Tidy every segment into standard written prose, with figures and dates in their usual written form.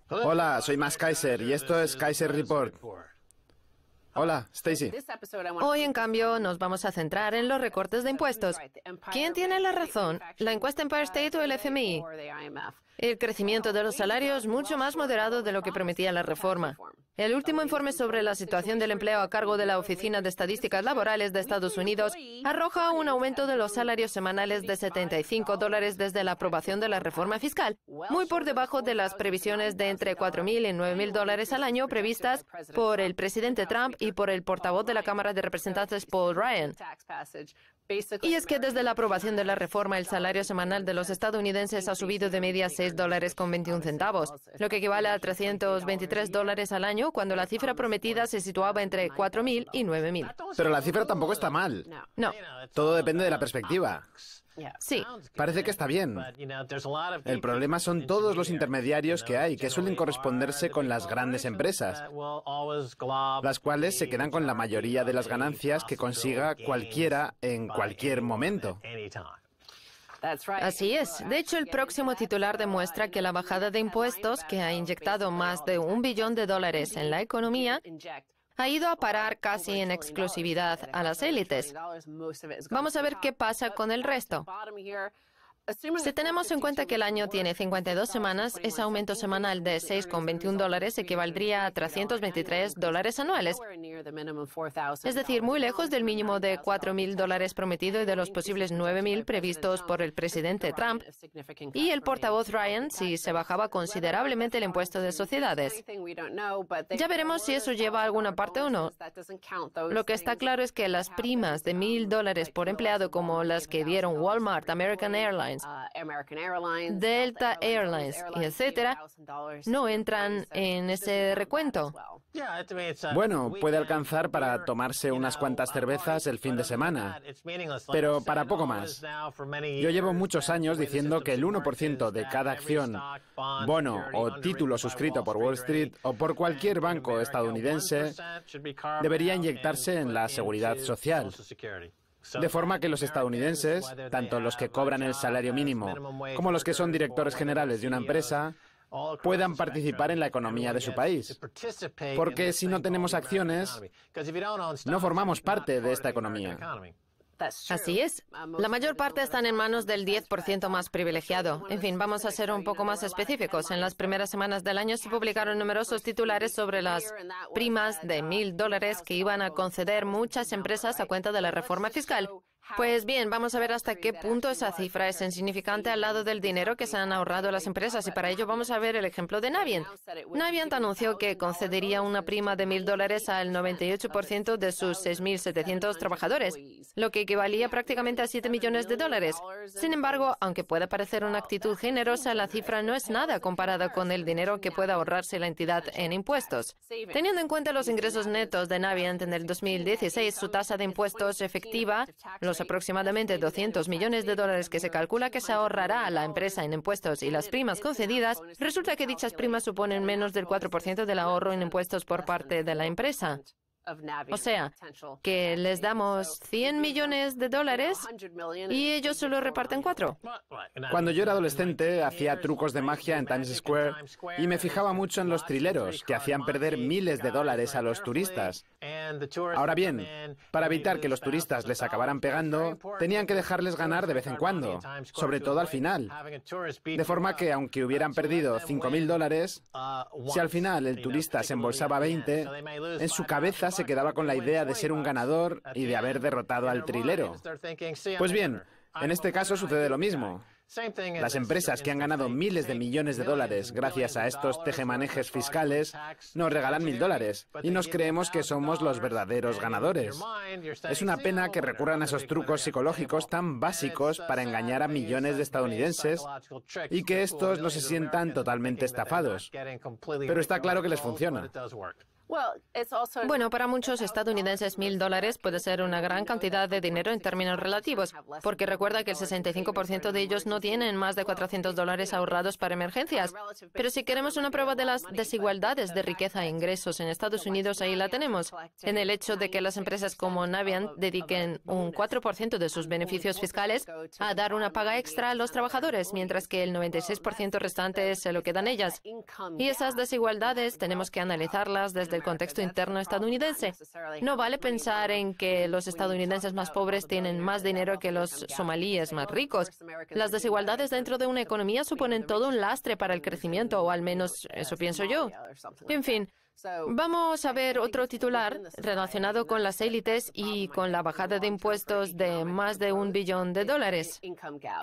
Hola, soy Max Kaiser y esto es Kaiser Report. Hola, Stacy. Hoy, en cambio, nos vamos a centrar en los recortes de impuestos. ¿Quién tiene la razón? ¿La encuesta Empire State o el FMI? El crecimiento de los salarios mucho más moderado de lo que prometía la reforma. El último informe sobre la situación del empleo a cargo de la Oficina de Estadísticas Laborales de Estados Unidos arroja un aumento de los salarios semanales de $75 desde la aprobación de la reforma fiscal, muy por debajo de las previsiones de entre $4,000 y $9,000 al año previstas por el presidente Trump y por el portavoz de la Cámara de Representantes, Paul Ryan. Y es que desde la aprobación de la reforma, el salario semanal de los estadounidenses ha subido de media $6,21, lo que equivale a $323 al año, cuando la cifra prometida se situaba entre $4,000 y $9,000. Pero la cifra tampoco está mal. No. Todo depende de la perspectiva. Sí. Parece que está bien. El problema son todos los intermediarios que hay, que suelen corresponderse con las grandes empresas, las cuales se quedan con la mayoría de las ganancias que consiga cualquiera en cualquier momento. Así es. De hecho, el próximo titular demuestra que la bajada de impuestos, que ha inyectado más de $1 billón en la economía, ha ido a parar casi en exclusividad a las élites. Vamos a ver qué pasa con el resto. Si tenemos en cuenta que el año tiene 52 semanas, ese aumento semanal de $6,21 equivaldría a $323 anuales. Es decir, muy lejos del mínimo de $4,000 prometido y de los posibles $9,000 previstos por el presidente Trump y el portavoz Ryan si se bajaba considerablemente el impuesto de sociedades. Ya veremos si eso lleva a alguna parte o no. Lo que está claro es que las primas de $1,000 por empleado, como las que dieron Walmart, American Airlines, Delta Airlines y etcétera, no entran en ese recuento. Bueno, puede alcanzar para tomarse unas cuantas cervezas el fin de semana, pero para poco más. Yo llevo muchos años diciendo que el 1% de cada acción, bono o título suscrito por Wall Street o por cualquier banco estadounidense debería inyectarse en la seguridad social. De forma que los estadounidenses, tanto los que cobran el salario mínimo como los que son directores generales de una empresa, puedan participar en la economía de su país. Porque si no tenemos acciones, no formamos parte de esta economía. Así es. La mayor parte están en manos del 10% más privilegiado. En fin, vamos a ser un poco más específicos. En las primeras semanas del año se publicaron numerosos titulares sobre las primas de $1,000 que iban a conceder muchas empresas a cuenta de la reforma fiscal. Pues bien, vamos a ver hasta qué punto esa cifra es insignificante al lado del dinero que se han ahorrado las empresas, y para ello vamos a ver el ejemplo de Navient. Navient anunció que concedería una prima de $1,000 al 98% de sus 6,700 trabajadores, lo que equivalía prácticamente a $7 millones. Sin embargo, aunque pueda parecer una actitud generosa, la cifra no es nada comparada con el dinero que puede ahorrarse la entidad en impuestos. Teniendo en cuenta los ingresos netos de Navient en el 2016, su tasa de impuestos efectiva, los aproximadamente $200 millones que se calcula que se ahorrará a la empresa en impuestos y las primas concedidas, resulta que dichas primas suponen menos del 4% del ahorro en impuestos por parte de la empresa. O sea, que les damos $100 millones y ellos solo reparten 4. Cuando yo era adolescente, hacía trucos de magia en Times Square y me fijaba mucho en los trileros, que hacían perder miles de dólares a los turistas. Ahora bien, para evitar que los turistas les acabaran pegando, tenían que dejarles ganar de vez en cuando, sobre todo al final. De forma que, aunque hubieran perdido $5,000, si al final el turista se embolsaba 20, en su cabeza se quedaba con la idea de ser un ganador y de haber derrotado al trilero. Pues bien, en este caso sucede lo mismo. Las empresas que han ganado miles de millones de dólares gracias a estos tejemanejes fiscales nos regalan $1,000 y nos creemos que somos los verdaderos ganadores. Es una pena que recurran a esos trucos psicológicos tan básicos para engañar a millones de estadounidenses y que estos no se sientan totalmente estafados. Pero está claro que les funciona. Bueno, para muchos estadounidenses $1.000 puede ser una gran cantidad de dinero en términos relativos, porque recuerda que el 65% de ellos no tienen más de $400 ahorrados para emergencias. Pero si queremos una prueba de las desigualdades de riqueza e ingresos en Estados Unidos, ahí la tenemos, en el hecho de que las empresas como Navient dediquen un 4% de sus beneficios fiscales a dar una paga extra a los trabajadores, mientras que el 96% restante se lo quedan ellas. Y esas desigualdades tenemos que analizarlas desde el contexto interno estadounidense. No vale pensar en que los estadounidenses más pobres tienen más dinero que los somalíes más ricos. Las desigualdades dentro de una economía suponen todo un lastre para el crecimiento, o al menos eso pienso yo. En fin, vamos a ver otro titular relacionado con las élites y con la bajada de impuestos de más de $1 billón.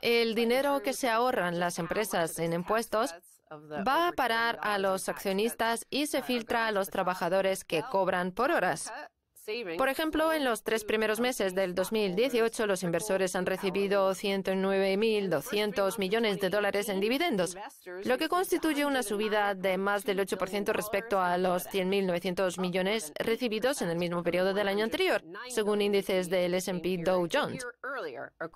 El dinero que se ahorran las empresas en impuestos va a parar a los accionistas y se filtra a los trabajadores que cobran por horas. Por ejemplo, en los 3 primeros meses del 2018, los inversores han recibido $109.200 millones en dividendos, lo que constituye una subida de más del 8% respecto a los $100.900 millones recibidos en el mismo periodo del año anterior, según índices del S&P Dow Jones.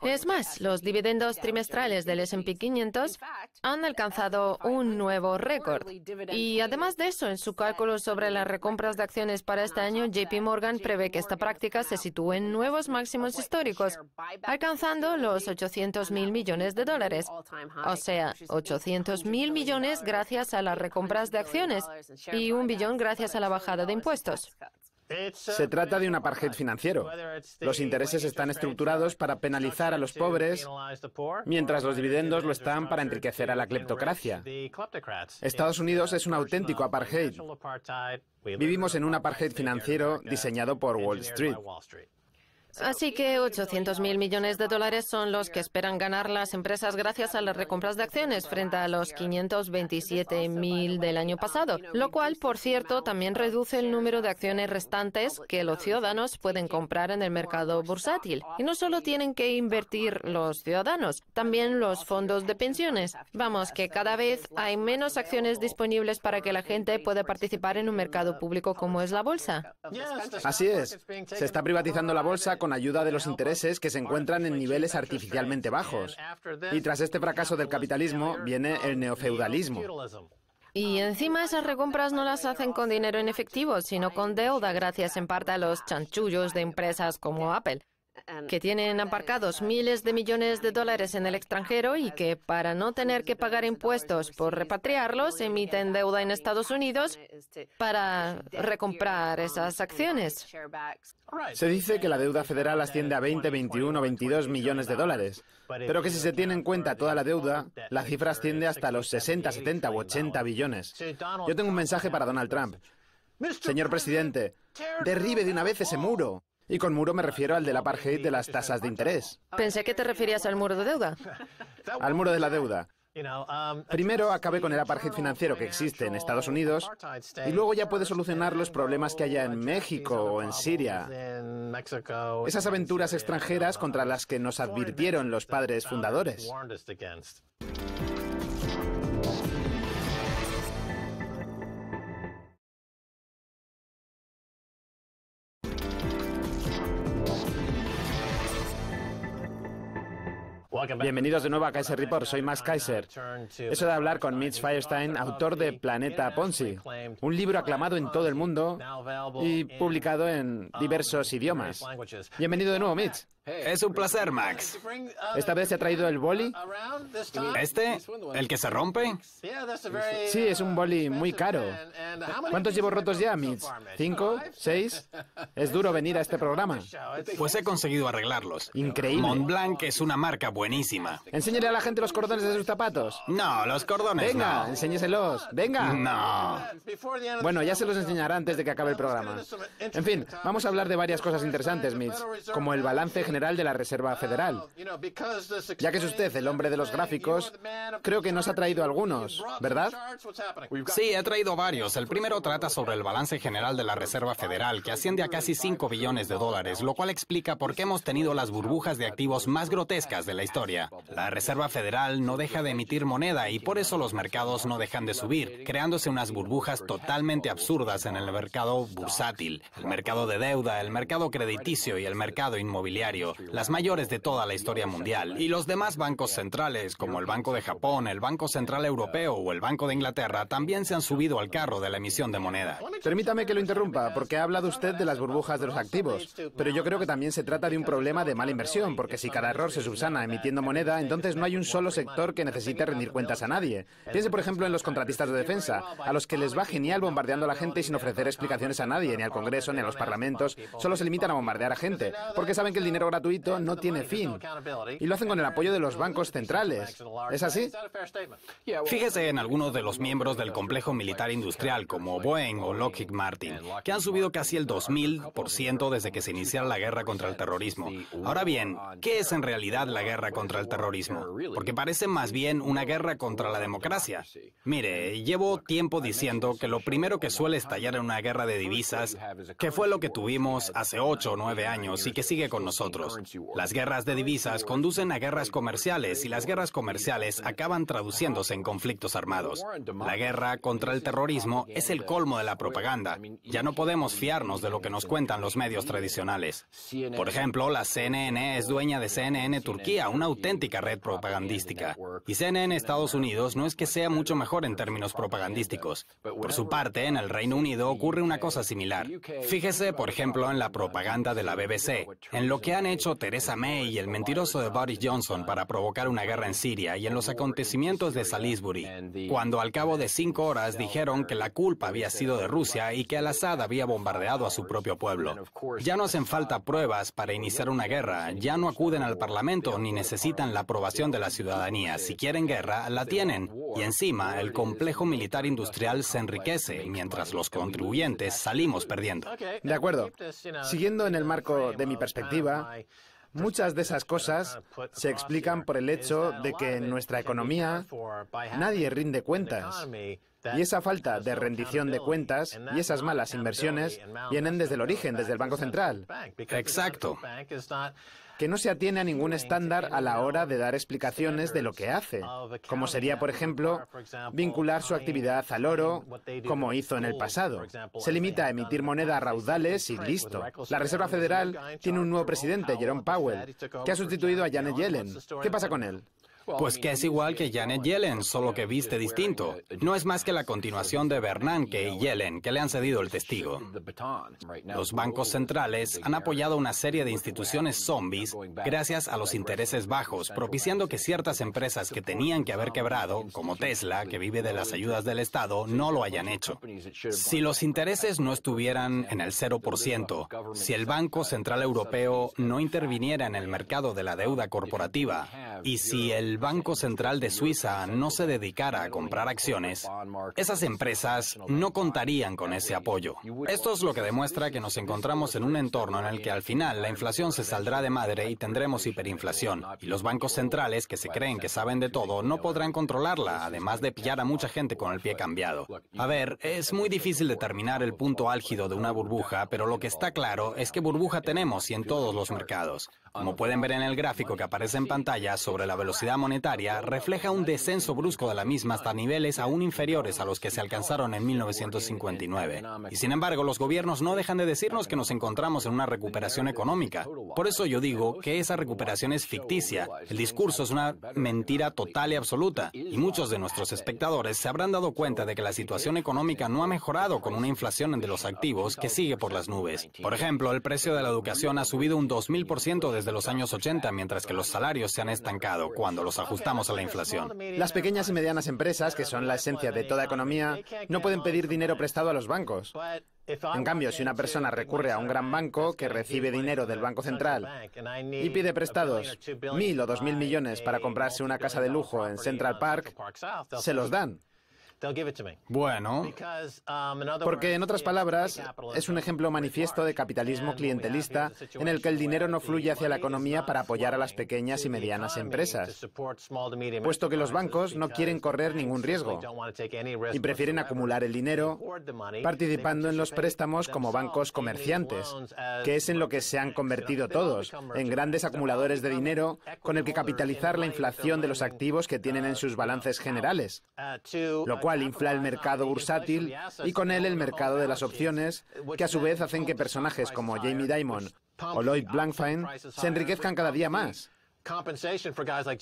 Es más, los dividendos trimestrales del S&P 500 han alcanzado un nuevo récord. Y además de eso, en su cálculo sobre las recompras de acciones para este año, JP Morgan prevé que esta práctica se sitúe en nuevos máximos históricos, alcanzando los $800.000 millones. O sea, $800.000 millones gracias a las recompras de acciones y $1 billón gracias a la bajada de impuestos. Se trata de un apartheid financiero. Los intereses están estructurados para penalizar a los pobres, mientras los dividendos lo están para enriquecer a la cleptocracia. Estados Unidos es un auténtico apartheid. Vivimos en un apartheid financiero diseñado por Wall Street. Así que $800.000 millones son los que esperan ganar las empresas gracias a las recompras de acciones frente a los 527.000 del año pasado, lo cual, por cierto, también reduce el número de acciones restantes que los ciudadanos pueden comprar en el mercado bursátil. Y no solo tienen que invertir los ciudadanos, también los fondos de pensiones. Vamos, que cada vez hay menos acciones disponibles para que la gente pueda participar en un mercado público como es la bolsa. Así es. Se está privatizando la bolsa con ayuda de los intereses que se encuentran en niveles artificialmente bajos. Y tras este fracaso del capitalismo viene el neofeudalismo. Y encima esas recompras no las hacen con dinero en efectivo, sino con deuda, gracias en parte a los chanchullos de empresas como Apple, que tienen aparcados miles de millones de dólares en el extranjero y que, para no tener que pagar impuestos por repatriarlos, emiten deuda en Estados Unidos para recomprar esas acciones. Se dice que la deuda federal asciende a 20, 21 o 22 millones de dólares, pero que si se tiene en cuenta toda la deuda, la cifra asciende hasta los 60, 70 u 80 billones. Yo tengo un mensaje para Donald Trump. Señor presidente, derribe de una vez ese muro. Y con muro me refiero al del apartheid de las tasas de interés. Pensé que te referías al muro de deuda. Al muro de la deuda. Primero acabe con el apartheid financiero que existe en Estados Unidos y luego ya puede solucionar los problemas que haya en México o en Siria. Esas aventuras extranjeras contra las que nos advirtieron los padres fundadores. Bienvenidos de nuevo a Kaiser Report, soy Max Kaiser. Eso de hablar con Mitch Firestein, autor de Planeta Ponzi, un libro aclamado en todo el mundo y publicado en diversos idiomas. Bienvenido de nuevo, Mitch. Es un placer, Max. ¿Esta vez se ha traído el boli? ¿Este? ¿El que se rompe? Sí, es un boli muy caro. ¿Cuántos llevo rotos ya, Mitch? ¿5? ¿6? Es duro venir a este programa. Pues he conseguido arreglarlos. Increíble. Montblanc es una marca buenísima. Enséñale a la gente los cordones de sus zapatos. No, los cordones Venga, no. enséñeselos. Venga. No. Bueno, ya se los enseñará antes de que acabe el programa. En fin, vamos a hablar de varias cosas interesantes, Mitch, como el balance general general de la Reserva Federal. Ya que es usted el hombre de los gráficos, creo que nos ha traído algunos, ¿verdad? Sí, he traído varios. El primero trata sobre el balance general de la Reserva Federal, que asciende a casi 5 billones de dólares, lo cual explica por qué hemos tenido las burbujas de activos más grotescas de la historia. La Reserva Federal no deja de emitir moneda y por eso los mercados no dejan de subir, creándose unas burbujas totalmente absurdas en el mercado bursátil, el mercado de deuda, el mercado crediticio y el mercado inmobiliario, las mayores de toda la historia mundial. Y los demás bancos centrales, como el Banco de Japón, el Banco Central Europeo o el Banco de Inglaterra, también se han subido al carro de la emisión de moneda. Permítame que lo interrumpa, porque ha hablado usted de las burbujas de los activos, pero yo creo que también se trata de un problema de mala inversión, porque si cada error se subsana emitiendo moneda, entonces no hay un solo sector que necesite rendir cuentas a nadie. Piense, por ejemplo, en los contratistas de defensa, a los que les va genial bombardeando a la gente y sin ofrecer explicaciones a nadie, ni al Congreso, ni a los parlamentos, solo se limitan a bombardear a gente, porque saben que el dinero gratuito no tiene fin. Y lo hacen con el apoyo de los bancos centrales. ¿Es así? Fíjese en algunos de los miembros del complejo militar industrial, como Boeing o Lockheed Martin, que han subido casi el 2000% desde que se iniciara la guerra contra el terrorismo. Ahora bien, ¿qué es en realidad la guerra contra el terrorismo? Porque parece más bien una guerra contra la democracia. Mire, llevo tiempo diciendo que lo primero que suele estallar en una guerra de divisas, que fue lo que tuvimos hace 8 o 9 años y que sigue con nosotros. Las guerras de divisas conducen a guerras comerciales y las guerras comerciales acaban traduciéndose en conflictos armados. La guerra contra el terrorismo es el colmo de la propaganda. Ya no podemos fiarnos de lo que nos cuentan los medios tradicionales. Por ejemplo, la CNN es dueña de CNN Turquía, una auténtica red propagandística. Y CNN Estados Unidos no es que sea mucho mejor en términos propagandísticos. Por su parte, en el Reino Unido ocurre una cosa similar. Fíjese, por ejemplo, en la propaganda de la BBC, en lo que han hecho Theresa May y el mentiroso de Boris Johnson para provocar una guerra en Siria y en los acontecimientos de Salisbury, cuando al cabo de 5 horas dijeron que la culpa había sido de Rusia y que Al-Assad había bombardeado a su propio pueblo. Ya no hacen falta pruebas para iniciar una guerra, ya no acuden al Parlamento ni necesitan la aprobación de la ciudadanía. Si quieren guerra, la tienen. Y encima, el complejo militar industrial se enriquece, mientras los contribuyentes salimos perdiendo. De acuerdo. Siguiendo en el marco de mi perspectiva, muchas de esas cosas se explican por el hecho de que en nuestra economía nadie rinde cuentas. Y esa falta de rendición de cuentas y esas malas inversiones vienen desde el origen, desde el Banco Central. Exacto. Que no se atiene a ningún estándar a la hora de dar explicaciones de lo que hace, como sería, por ejemplo, vincular su actividad al oro, como hizo en el pasado. Se limita a emitir moneda a raudales y listo. La Reserva Federal tiene un nuevo presidente, Jerome Powell, que ha sustituido a Janet Yellen. ¿Qué pasa con él? Pues que es igual que Janet Yellen, solo que viste distinto. No es más que la continuación de Bernanke y Yellen, que le han cedido el testigo. Los bancos centrales han apoyado una serie de instituciones zombies gracias a los intereses bajos, propiciando que ciertas empresas que tenían que haber quebrado, como Tesla, que vive de las ayudas del Estado, no lo hayan hecho. Si los intereses no estuvieran en el 0%, si el Banco Central Europeo no interviniera en el mercado de la deuda corporativa, y si el Banco Central de Suiza no se dedicara a comprar acciones, esas empresas no contarían con ese apoyo. Esto es lo que demuestra que nos encontramos en un entorno en el que al final la inflación se saldrá de madre y tendremos hiperinflación. Y los bancos centrales, que se creen que saben de todo, no podrán controlarla, además de pillar a mucha gente con el pie cambiado. A ver, es muy difícil determinar el punto álgido de una burbuja, pero lo que está claro es que burbuja tenemos y en todos los mercados. Como pueden ver en el gráfico que aparece en pantalla sobre la velocidad monetaria, refleja un descenso brusco de la misma hasta niveles aún inferiores a los que se alcanzaron en 1959. Y sin embargo, los gobiernos no dejan de decirnos que nos encontramos en una recuperación económica. Por eso yo digo que esa recuperación es ficticia. El discurso es una mentira total y absoluta. Y muchos de nuestros espectadores se habrán dado cuenta de que la situación económica no ha mejorado con una inflación de los activos que sigue por las nubes. Por ejemplo, el precio de la educación ha subido un 2000% desde los años 80, mientras que los salarios se han estancado cuando los ajustamos a la inflación. Las pequeñas y medianas empresas, que son la esencia de toda economía, no pueden pedir dinero prestado a los bancos. En cambio, si una persona recurre a un gran banco que recibe dinero del Banco Central y pide prestados 1.000 o 2.000 millones para comprarse una casa de lujo en Central Park, se los dan. Bueno, Porque, en otras palabras, es un ejemplo manifiesto de capitalismo clientelista en el que el dinero no fluye hacia la economía para apoyar a las pequeñas y medianas empresas, puesto que los bancos no quieren correr ningún riesgo y prefieren acumular el dinero participando en los préstamos como bancos comerciantes, que es en lo que se han convertido todos, en grandes acumuladores de dinero con el que capitalizar la inflación de los activos que tienen en sus balances generales, lo cual infla el mercado bursátil y con él el mercado de las opciones, que a su vez hacen que personajes como Jamie Dimon o Lloyd Blankfein se enriquezcan cada día más.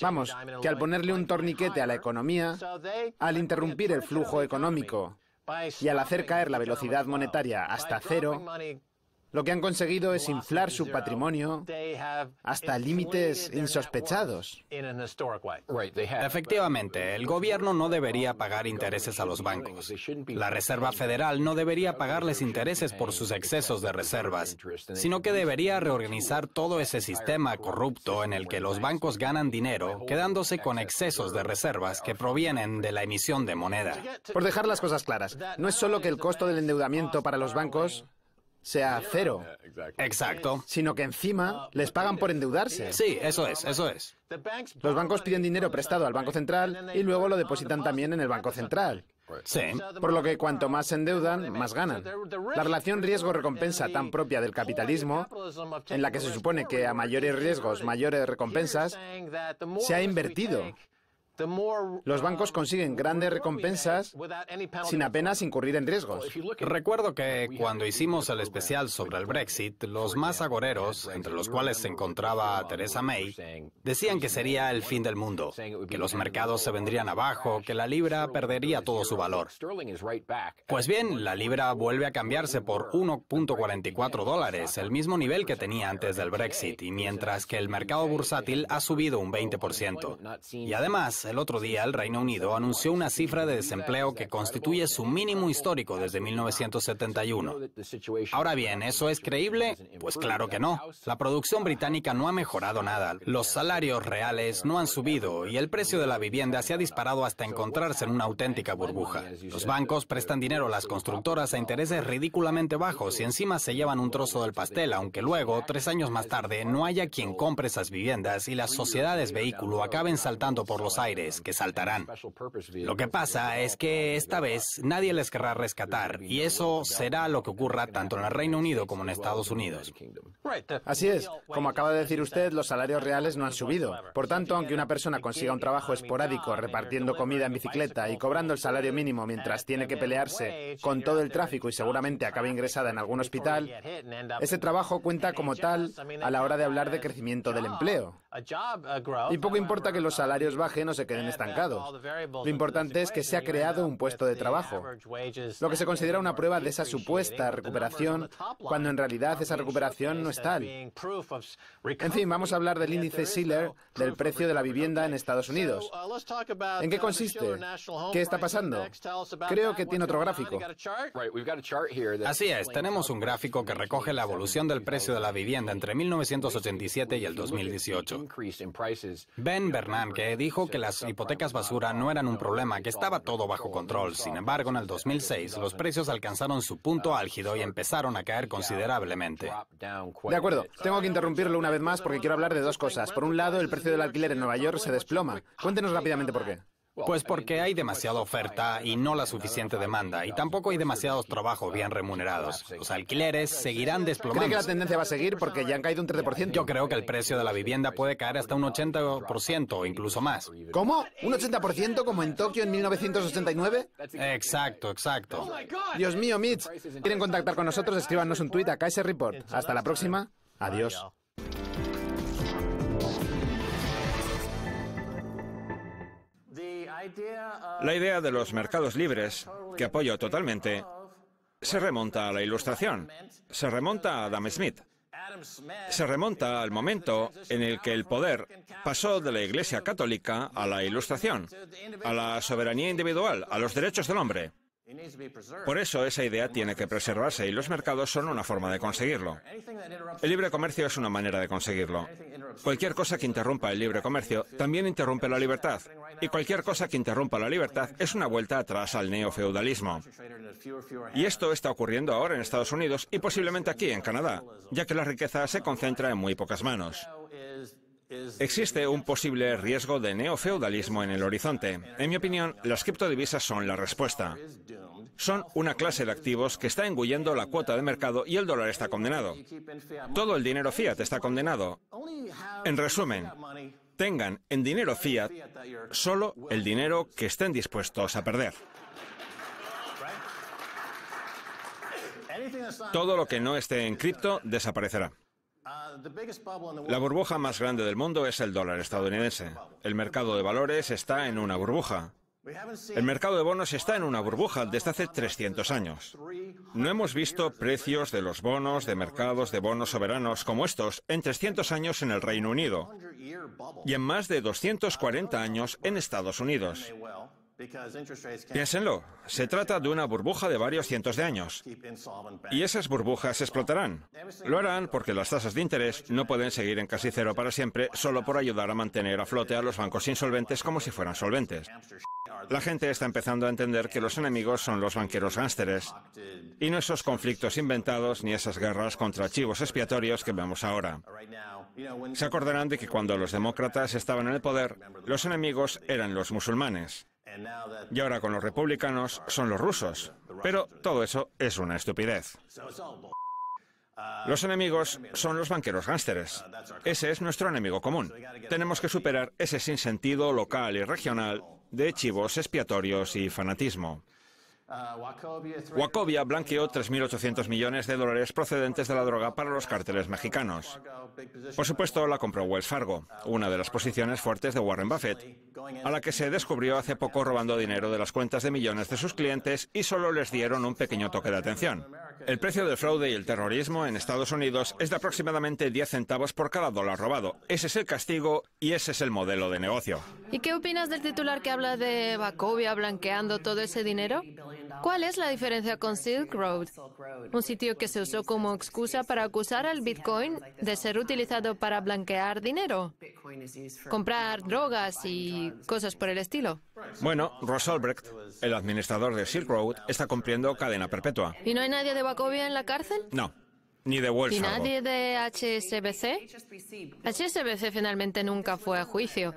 Vamos, que al ponerle un torniquete a la economía, al interrumpir el flujo económico y al hacer caer la velocidad monetaria hasta cero, lo que han conseguido es inflar su patrimonio hasta límites insospechados. efectivamente, el gobierno no debería pagar intereses a los bancos. La Reserva Federal no debería pagarles intereses por sus excesos de reservas, sino que debería reorganizar todo ese sistema corrupto en el que los bancos ganan dinero, quedándose con excesos de reservas que provienen de la emisión de moneda. Por dejar las cosas claras, no es solo que el costo del endeudamiento para los bancos sea cero, Exacto. sino que encima les pagan por endeudarse. Sí, eso es, eso es. Los bancos piden dinero prestado al Banco Central y luego lo depositan también en el Banco Central. Sí. Por lo que cuanto más se endeudan, más ganan. La relación riesgo-recompensa tan propia del capitalismo, en la que se supone que a mayores riesgos, mayores recompensas, se ha invertido. Los bancos consiguen grandes recompensas sin apenas incurrir en riesgos. Recuerdo que cuando hicimos el especial sobre el Brexit, los más agoreros, entre los cuales se encontraba Theresa May, decían que sería el fin del mundo, que los mercados se vendrían abajo, que la libra perdería todo su valor. Pues bien, la libra vuelve a cambiarse por 1.44 dólares, el mismo nivel que tenía antes del Brexit, y mientras que el mercado bursátil ha subido un 20%. Y además, el otro día el Reino Unido anunció una cifra de desempleo que constituye su mínimo histórico desde 1971. Ahora bien, ¿eso es creíble? Pues claro que no. La producción británica no ha mejorado nada, los salarios reales no han subido y el precio de la vivienda se ha disparado hasta encontrarse en una auténtica burbuja. Los bancos prestan dinero a las constructoras a intereses ridículamente bajos y encima se llevan un trozo del pastel, aunque luego, 3 años más tarde, no haya quien compre esas viviendas y las sociedades vehículo acaben saltando por los aires, que saltarán. Lo que pasa es que esta vez nadie les querrá rescatar y eso será lo que ocurra tanto en el Reino Unido como en Estados Unidos. Así es, como acaba de decir usted, los salarios reales no han subido. Por tanto, aunque una persona consiga un trabajo esporádico repartiendo comida en bicicleta y cobrando el salario mínimo mientras tiene que pelearse con todo el tráfico y seguramente acabe ingresada en algún hospital, ese trabajo cuenta como tal a la hora de hablar de crecimiento del empleo. Y poco importa que los salarios bajen o se queden estancados. Lo importante es que se ha creado un puesto de trabajo, lo que se considera una prueba de esa supuesta recuperación, cuando en realidad esa recuperación no es tal. En fin, vamos a hablar del índice Shiller del precio de la vivienda en Estados Unidos. ¿En qué consiste? ¿Qué está pasando? Creo que tiene otro gráfico. Así es, tenemos un gráfico que recoge la evolución del precio de la vivienda entre 1987 y el 2018. Ben Bernanke dijo que las hipotecas basura no eran un problema, que estaba todo bajo control. Sin embargo, en el 2006, los precios alcanzaron su punto álgido y empezaron a caer considerablemente. De acuerdo, tengo que interrumpirlo una vez más porque quiero hablar de dos cosas. Por un lado, el precio del alquiler en Nueva York se desploma. Cuéntenos rápidamente por qué. Pues porque hay demasiada oferta y no la suficiente demanda, y tampoco hay demasiados trabajos bien remunerados. Los alquileres seguirán desplomándose. ¿Cree que la tendencia va a seguir porque ya han caído un 13%? Yo creo que el precio de la vivienda puede caer hasta un 80% o incluso más. ¿Cómo? ¿Un 80% como en Tokio en 1989? Exacto, exacto. Dios mío, Mitch. ¿Quieren contactar con nosotros? Escríbanos un tuit a Kaiser Report. Hasta la próxima. Adiós. La idea de los mercados libres, que apoyo totalmente, se remonta a la Ilustración, se remonta a Adam Smith, se remonta al momento en el que el poder pasó de la Iglesia Católica a la Ilustración, a la soberanía individual, a los derechos del hombre. Por eso esa idea tiene que preservarse y los mercados son una forma de conseguirlo. El libre comercio es una manera de conseguirlo. Cualquier cosa que interrumpa el libre comercio también interrumpe la libertad. Y cualquier cosa que interrumpa la libertad es una vuelta atrás al neofeudalismo. Y esto está ocurriendo ahora en Estados Unidos y posiblemente aquí en Canadá, ya que la riqueza se concentra en muy pocas manos. Existe un posible riesgo de neofeudalismo en el horizonte. En mi opinión, las criptodivisas son la respuesta. Son una clase de activos que está engullendo la cuota de mercado y el dólar está condenado. Todo el dinero fiat está condenado. En resumen, tengan en dinero fiat solo el dinero que estén dispuestos a perder. Todo lo que no esté en cripto desaparecerá. La burbuja más grande del mundo es el dólar estadounidense. El mercado de valores está en una burbuja. El mercado de bonos está en una burbuja desde hace 300 años. No hemos visto precios de los bonos de mercados de bonos soberanos como estos en 300 años en el Reino Unido y en más de 240 años en Estados Unidos. Piénsenlo, se trata de una burbuja de varios cientos de años. Y esas burbujas explotarán. Lo harán porque las tasas de interés no pueden seguir en casi cero para siempre solo por ayudar a mantener a flote a los bancos insolventes como si fueran solventes. La gente está empezando a entender que los enemigos son los banqueros gánsteres y no esos conflictos inventados ni esas guerras contra chivos expiatorios que vemos ahora. Se acordarán de que cuando los demócratas estaban en el poder, los enemigos eran los musulmanes. Y ahora con los republicanos son los rusos. Pero todo eso es una estupidez. Los enemigos son los banqueros gánsteres. Ese es nuestro enemigo común. Tenemos que superar ese sinsentido local y regional de chivos expiatorios y fanatismo. Wachovia blanqueó 3.800 millones de dólares procedentes de la droga para los cárteles mexicanos. Por supuesto, la compró Wells Fargo, una de las posiciones fuertes de Warren Buffett, a la que se descubrió hace poco robando dinero de las cuentas de millones de sus clientes y solo les dieron un pequeño toque de atención. El precio del fraude y el terrorismo en Estados Unidos es de aproximadamente 10 centavos por cada dólar robado. Ese es el castigo y ese es el modelo de negocio. ¿Y qué opinas del titular que habla de Wachovia blanqueando todo ese dinero? ¿Cuál es la diferencia con Silk Road? Un sitio que se usó como excusa para acusar al Bitcoin de ser utilizado para blanquear dinero, comprar drogas y cosas por el estilo. Bueno, Ross Ulbricht, el administrador de Silk Road, está cumpliendo cadena perpetua. ¿Y no hay nadie de Wachovia en la cárcel? No, ni de Wells ¿Y Fargo. nadie de HSBC? HSBC finalmente nunca fue a juicio.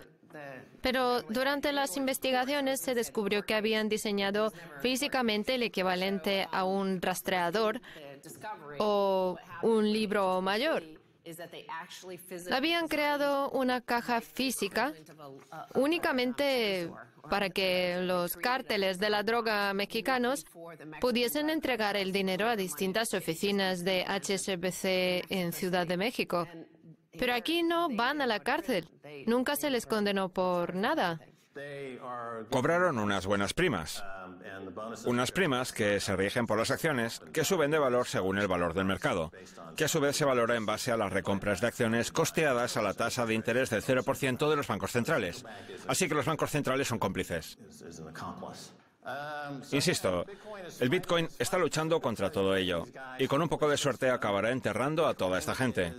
Pero durante las investigaciones se descubrió que habían diseñado físicamente el equivalente a un rastreador o un libro mayor. Habían creado una caja física únicamente para que los cárteles de la droga mexicanos pudiesen entregar el dinero a distintas oficinas de HSBC en Ciudad de México. Pero aquí no van a la cárcel. Nunca se les condenó por nada. Cobraron unas buenas primas. Unas primas que se rigen por las acciones, que suben de valor según el valor del mercado, que a su vez se valora en base a las recompras de acciones costeadas a la tasa de interés del 0% de los bancos centrales. Así que los bancos centrales son cómplices. Insisto, el Bitcoin está luchando contra todo ello y con un poco de suerte acabará enterrando a toda esta gente.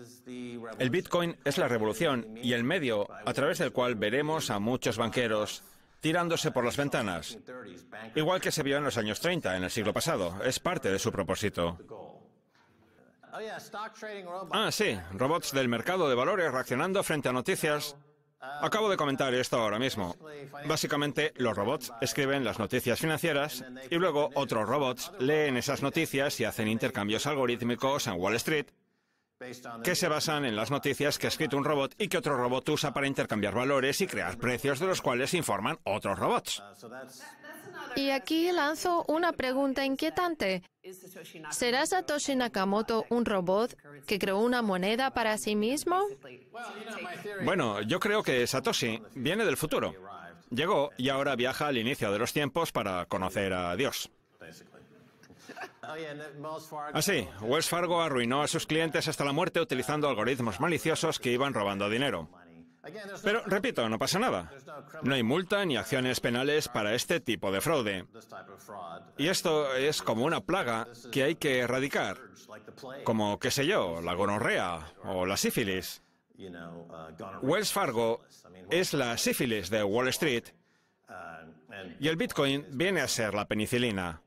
El Bitcoin es la revolución y el medio a través del cual veremos a muchos banqueros tirándose por las ventanas, igual que se vio en los años 30, en el siglo pasado. Es parte de su propósito. Ah, sí, robots del mercado de valores reaccionando frente a noticias. Acabo de comentar esto ahora mismo. Básicamente, los robots escriben las noticias financieras y luego otros robots leen esas noticias y hacen intercambios algorítmicos en Wall Street que se basan en las noticias que ha escrito un robot y que otro robot usa para intercambiar valores y crear precios de los cuales informan otros robots. Y aquí lanzo una pregunta inquietante. ¿Será Satoshi Nakamoto un robot que creó una moneda para sí mismo? Bueno, yo creo que Satoshi viene del futuro. Llegó y ahora viaja al inicio de los tiempos para conocer a Dios. Así, Wells Fargo arruinó a sus clientes hasta la muerte utilizando algoritmos maliciosos que iban robando dinero. Pero, repito, no pasa nada. No hay multa ni acciones penales para este tipo de fraude. Y esto es como una plaga que hay que erradicar, como, qué sé yo, la gonorrea o la sífilis. Wells Fargo es la sífilis de Wall Street y el Bitcoin viene a ser la penicilina.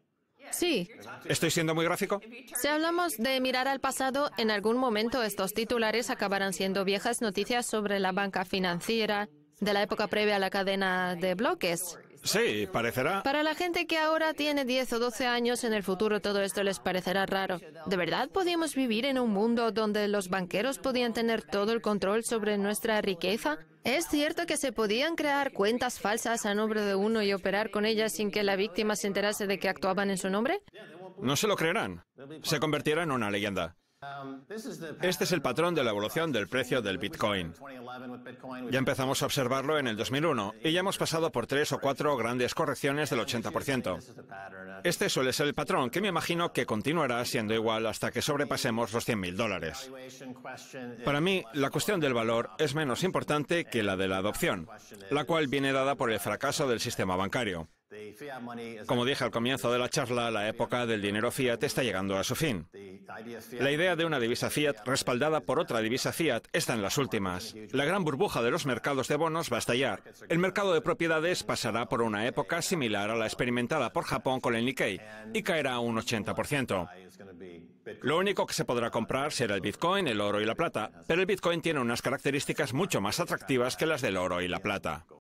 Sí. ¿Estoy siendo muy gráfico? Si hablamos de mirar al pasado, en algún momento estos titulares acabarán siendo viejas noticias sobre la banca financiera de la época previa a la cadena de bloques. Sí, parecerá. Para la gente que ahora tiene 10 o 12 años, en el futuro todo esto les parecerá raro. ¿De verdad podíamos vivir en un mundo donde los banqueros podían tener todo el control sobre nuestra riqueza? ¿Es cierto que se podían crear cuentas falsas a nombre de uno y operar con ellas sin que la víctima se enterase de que actuaban en su nombre? No se lo creerán. Se convertirá en una leyenda. Este es el patrón de la evolución del precio del Bitcoin. Ya empezamos a observarlo en el 2001 y ya hemos pasado por 3 o 4 grandes correcciones del 80%. Este suele ser el patrón que me imagino que continuará siendo igual hasta que sobrepasemos los $100.000. Para mí, la cuestión del valor es menos importante que la de la adopción, la cual viene dada por el fracaso del sistema bancario. Como dije al comienzo de la charla, la época del dinero fiat está llegando a su fin. La idea de una divisa fiat respaldada por otra divisa fiat está en las últimas. La gran burbuja de los mercados de bonos va a estallar. El mercado de propiedades pasará por una época similar a la experimentada por Japón con el Nikkei y caerá un 80%. Lo único que se podrá comprar será el Bitcoin, el oro y la plata, pero el Bitcoin tiene unas características mucho más atractivas que las del oro y la plata.